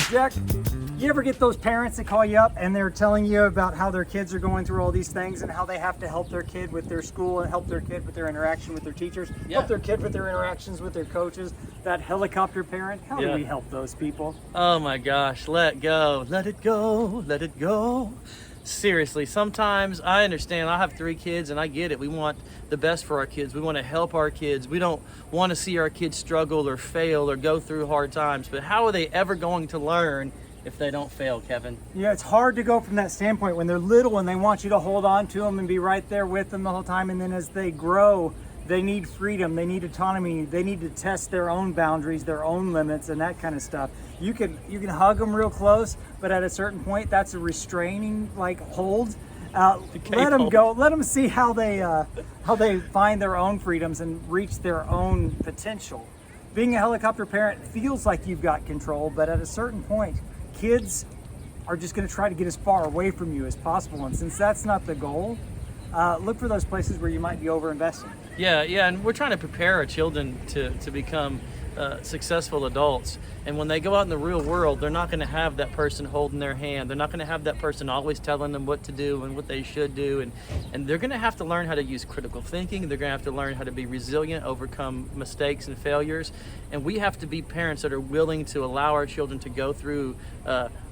Jack, you ever get those parents that call you up and they're telling you about how their kids are going through all these things and how they have to help their kid with their school and help their kid with their interaction with their teachers, help their kid with their interactions with their coaches, that helicopter parent? How do we help those people? Oh my gosh, let go, let it go, let it go. Seriously, sometimes I understand. I have 3 kids and I get it. We want the best for our kids. We want to help our kids. We don't want to see our kids struggle or fail or go through hard times. But how are they ever going to learn if they don't fail, Kevin? Yeah, it's hard to go from that standpoint when they're little and they want you to hold on to them and be right there with them the whole time. And then as they grow, they need freedom, they need autonomy, they need to test their own boundaries, their own limits, and that kind of stuff. You can hug them real close, but at a certain point, that's a restraining hold. Let them go. Let them see how they find their own freedoms and reach their own potential. Being a helicopter parent feels like you've got control, but at a certain point, kids are just going to try to get as far away from you as possible. And since that's not the goal, look for those places where you might be over-investing. Yeah, and we're trying to prepare our children to become successful adults. And when they go out in the real world, they're not going to have that person holding their hand. They're not going to have that person always telling them what to do and what they should do. And they're going to have to learn how to use critical thinking. They're going to have to learn how to be resilient, overcome mistakes and failures. And we have to be parents that are willing to allow our children to go through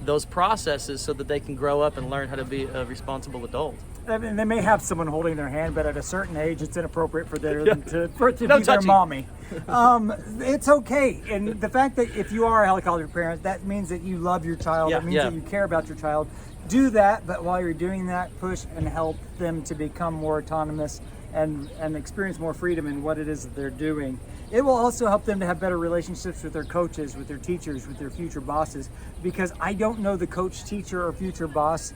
those processes so that they can grow up and learn how to be a responsible adult. I mean, they may have someone holding their hand, but at a certain age, it's inappropriate for them to be their mommy. It's okay. And the fact that if you are a helicopter parent, that means that you love your child. That means that you care about your child. Do that, but while you're doing that, push and help them to become more autonomous and experience more freedom in what it is that they're doing. It will also help them to have better relationships with their coaches, with their teachers, with their future bosses, because I don't know the coach, teacher, or future boss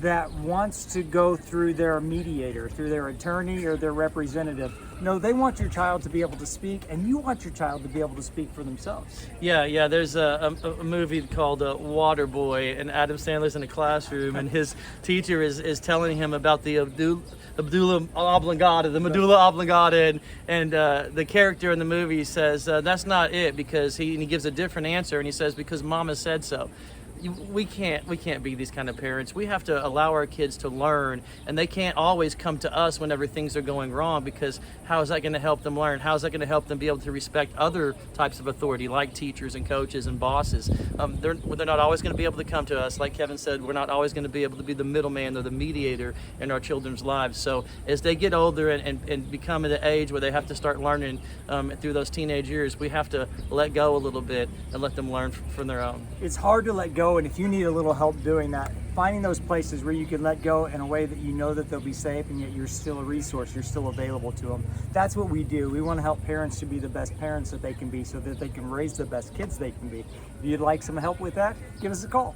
that wants to go through their mediator, through their attorney or their representative. No, they want your child to be able to speak, and you want your child to be able to speak for themselves. Yeah. There's a movie called Waterboy, and Adam Sandler's in a classroom, and his teacher is telling him about the medulla oblongata, and the character in the movie says that's not it, because he gives a different answer, and he says because Mama said so. We can't be these kind of parents. We have to allow our kids to learn, and they can't always come to us whenever things are going wrong, because how is that going to help them learn? How is that going to help them be able to respect other types of authority like teachers and coaches and bosses? They're not always going to be able to come to us. Like Kevin said, we're not always going to be able to be the middleman or the mediator in our children's lives. So as they get older and become at an age where they have to start learning through those teenage years, we have to let go a little bit and let them learn from their own. It's hard to let go, and if you need a little help doing that, finding those places where you can let go in a way that you know that they'll be safe and yet you're still a resource, you're still available to them. That's what we do. We want to help parents to be the best parents that they can be so that they can raise the best kids they can be. If you'd like some help with that, give us a call.